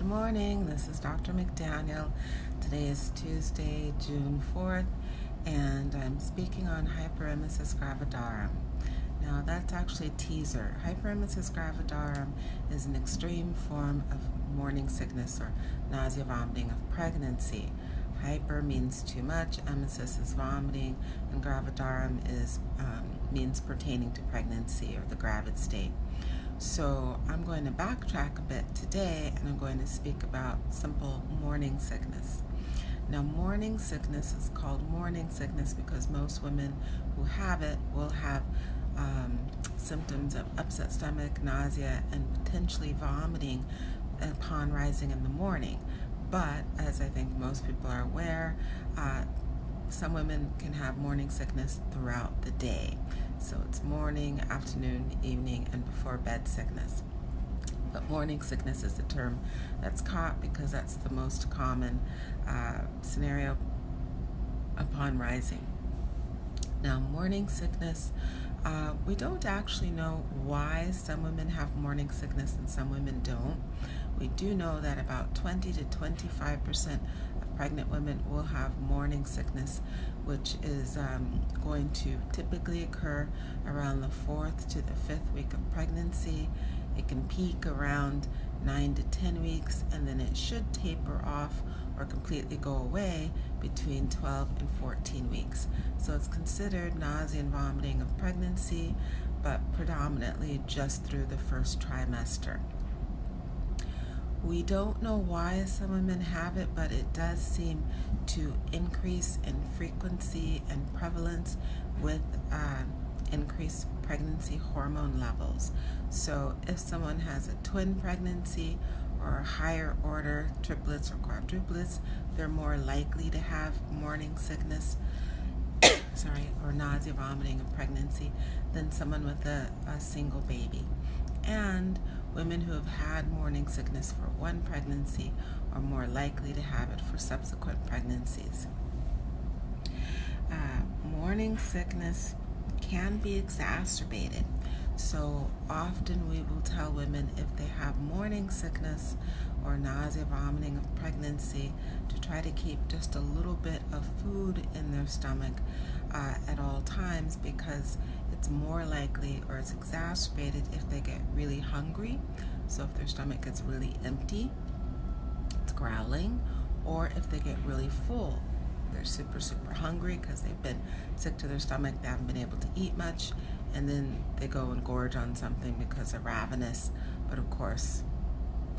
morning. This is Dr. McDaniel. Today is Tuesday, June 4th, and I'm speaking on Hyperemesis Gravidarum. Now, that's actually a teaser. Hyperemesis Gravidarum is an extreme form of morning sickness or nausea, vomiting of pregnancy. Hyper means too much, emesis is vomiting, and gravidarum means pertaining to pregnancy or the gravid state. So I'm going to backtrack a bit today, and I'm going to speak about simple morning sickness. Now, morning sickness is called morning sickness because most women who have it will have symptoms of upset stomach, nausea, and potentially vomiting upon rising in the morning. But as I think most people are aware, some women can have morning sickness throughout the day. So it's morning, afternoon, evening, and before bed sickness. But morning sickness is the term that's caught because that's the most common scenario upon rising. Now, morning sickness, we don't actually know why some women have morning sickness and some women don't. We do know that about 20 to 25% of pregnant women will have morning sickness, which is going to typically occur around the 4th to the 5th week of pregnancy. It can peak around 9 to 10 weeks, and then it should taper off or completely go away between 12 and 14 weeks. So it's considered nausea and vomiting of pregnancy, but predominantly just through the first trimester. We don't know why some women have it, but it does seem to increase in frequency and prevalence with increased pregnancy hormone levels. So if someone has a twin pregnancy or higher order triplets or quadruplets, they're more likely to have morning sickness or nausea, vomiting of pregnancy than someone with a single baby. And women who have had morning sickness for one pregnancy are more likely to have it for subsequent pregnancies. Morning sickness can be exacerbated. So often we will tell women if they have morning sickness or nausea, vomiting of pregnancy to try to keep just a little bit of food in their stomach at all times, because it's more likely or it's exacerbated if they get really hungry. So if their stomach gets really empty, it's growling, or if they get really full. They're super hungry because they've been sick to their stomach, they haven't been able to eat much, and then they go and gorge on something because they're ravenous. But of course,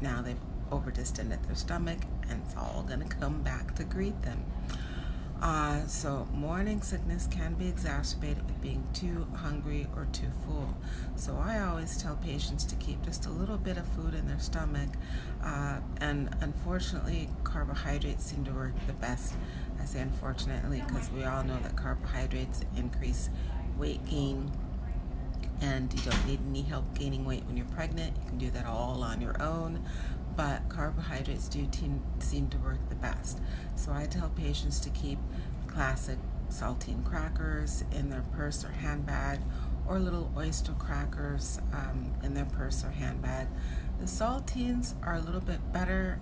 now they've over-distended their stomach, and it's all going to come back to greet them. So morning sickness can be exacerbated with being too hungry or too full. So I always tell patients to keep just a little bit of food in their stomach, and unfortunately carbohydrates seem to work the best. I say unfortunately because we all know that carbohydrates increase weight gain, and you don't need any help gaining weight when you're pregnant. You can do that all on your own, but carbohydrates do seem to work the best. So I tell patients to keep classic saltine crackers in their purse or handbag, or little oyster crackers in their purse or handbag. The saltines are a little bit better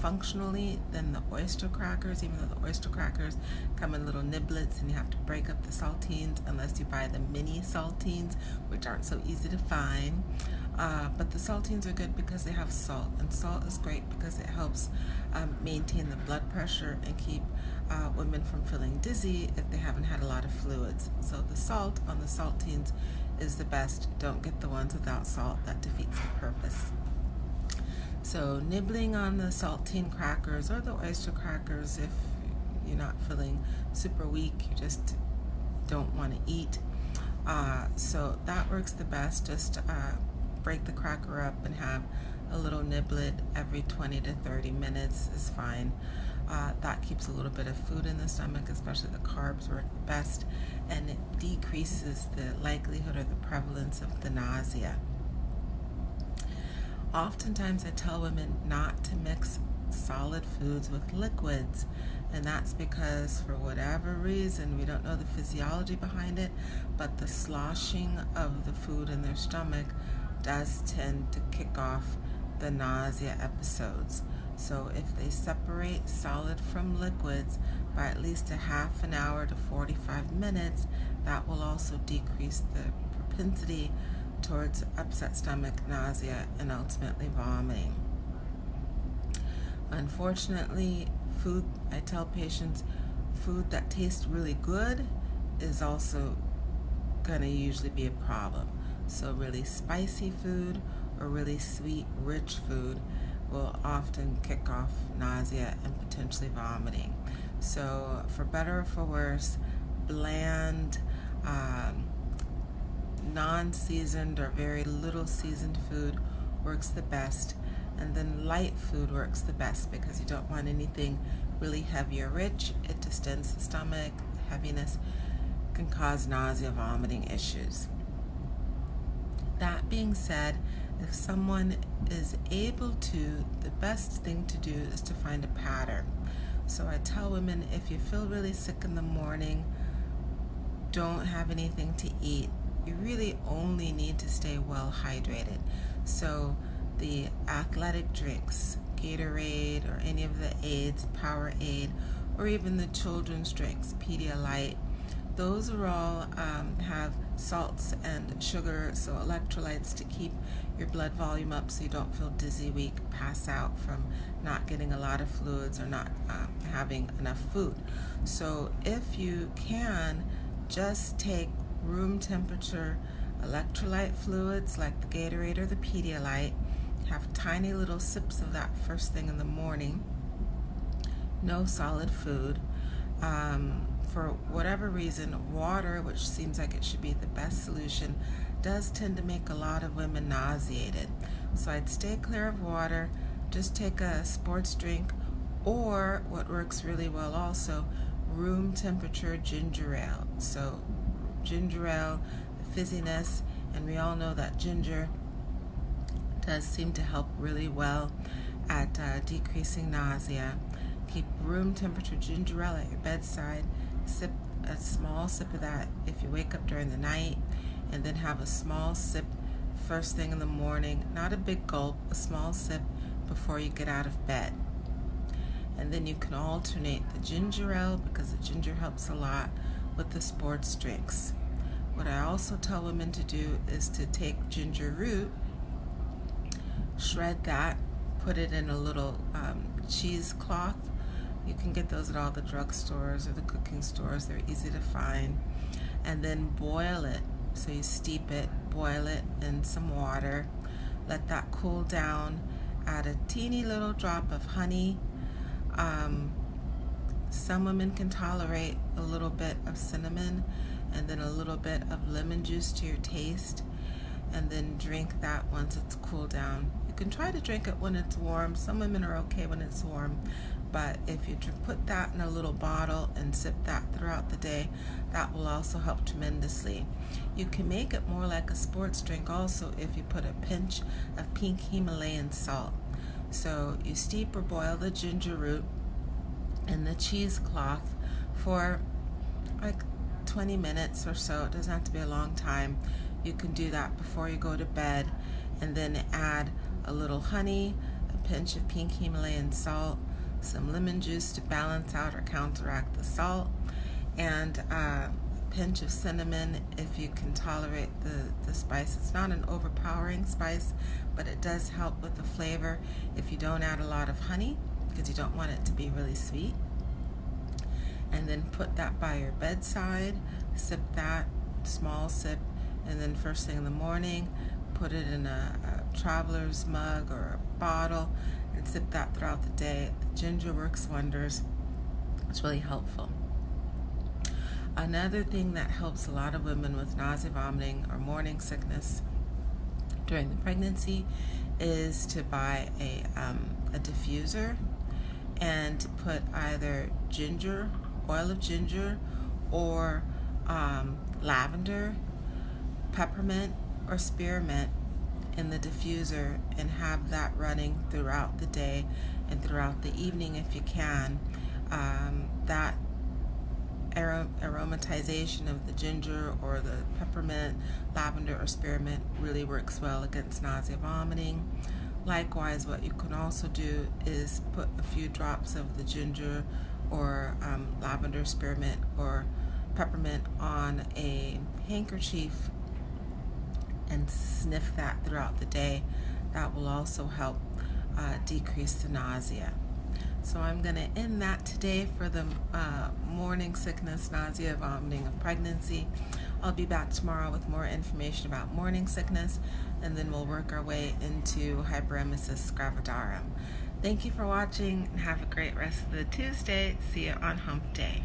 functionally than the oyster crackers, even though the oyster crackers come in little niblets and you have to break up the saltines unless you buy the mini saltines, which aren't so easy to find. But the saltines are good because they have salt, and salt is great because it helps maintain the blood pressure and keep women from feeling dizzy if they haven't had a lot of fluids. So the salt on the saltines is the best. Don't get the ones without salt. That defeats the purpose. So nibbling on the saltine crackers or the oyster crackers if you're not feeling super weak, you just don't want to eat. So that works the best. Just break the cracker up and have a little niblet every 20 to 30 minutes is fine. That keeps a little bit of food in the stomach, especially the carbs work the best, and it decreases the likelihood or the prevalence of the nausea. Oftentimes I tell women not to mix solid foods with liquids, and that's because for whatever reason, we don't know the physiology behind it, but the sloshing of the food in their stomach does tend to kick off the nausea episodes. So if they separate solid from liquids by at least a half an hour to 45 minutes, that will also decrease the propensity towards upset stomach, nausea, and ultimately vomiting. Unfortunately, I tell patients, food that tastes really good is also going to usually be a problem. So really spicy food or really sweet, rich food will often kick off nausea and potentially vomiting. So for better or for worse, bland, non-seasoned or very little seasoned food works the best. And then light food works the best because you don't want anything really heavy or rich. It distends the stomach. Heaviness can cause nausea, vomiting issues. That being said, if someone is able to, the best thing to do is to find a pattern. So I tell women, if you feel really sick in the morning, don't have anything to eat. You really only need to stay well hydrated. So the athletic drinks, Gatorade or any of the aids, Powerade, or even the children's drinks, Pedialyte, those are all have salts and sugar, so electrolytes to keep your blood volume up so you don't feel dizzy, weak, pass out from not getting a lot of fluids or not having enough food. So if you can, just take room temperature electrolyte fluids like the Gatorade or the Pedialyte, have tiny little sips of that first thing in the morning, no solid food. For whatever reason, water, which seems like it should be the best solution, does tend to make a lot of women nauseated. So I'd stay clear of water, just take a sports drink, or what works really well also, room temperature ginger ale. So ginger ale, the fizziness, and we all know that ginger does seem to help really well at decreasing nausea. Keep room temperature ginger ale at your bedside. Sip a small sip of that if you wake up during the night, and then have a small sip first thing in the morning. Not a big gulp, a small sip before you get out of bed. And then you can alternate the ginger ale, because the ginger helps a lot, with the sports drinks. What I also tell women to do is to take ginger root, shred that, put it in a little cheesecloth. You can get those at all the drugstores or the cooking stores. They're easy to find. And then boil it. So you steep it, boil it in some water. Let that cool down. Add a teeny little drop of honey. Some women can tolerate a little bit of cinnamon, and then a little bit of lemon juice to your taste. And then drink that once it's cooled down. You can try to drink it when it's warm. Some women are okay when it's warm, but if you put that in a little bottle and sip that throughout the day, that will also help tremendously. You can make it more like a sports drink also if you put a pinch of pink Himalayan salt. So you steep or boil the ginger root in the cheesecloth for like 20 minutes or so. It doesn't have to be a long time. You can do that before you go to bed, and then add a little honey, a pinch of pink Himalayan salt, some lemon juice to balance out or counteract the salt, and a pinch of cinnamon if you can tolerate the spice. It's not an overpowering spice, but it does help with the flavor if you don't add a lot of honey, because you don't want it to be really sweet. And then put that by your bedside, sip that, small sip, and then first thing in the morning, put it in a traveler's mug or a bottle and sip that throughout the day. The ginger works wonders. It's really helpful. Another thing that helps a lot of women with nausea, vomiting, or morning sickness during the pregnancy is to buy a diffuser and put either ginger, oil of ginger, or lavender, peppermint, or spearmint in the diffuser, and have that running throughout the day and throughout the evening if you can. That aromatization of the ginger or the peppermint, lavender, or spearmint really works well against nausea, vomiting. Likewise, what you can also do is put a few drops of the ginger or lavender spearmint or peppermint on a handkerchief and sniff that throughout the day. That will also help decrease the nausea. So I'm going to end that today for the morning sickness, nausea, vomiting of pregnancy. I'll be back tomorrow with more information about morning sickness, and then we'll work our way into Hyperemesis Gravidarum. Thank you for watching, and have a great rest of the Tuesday. See you on Hump Day.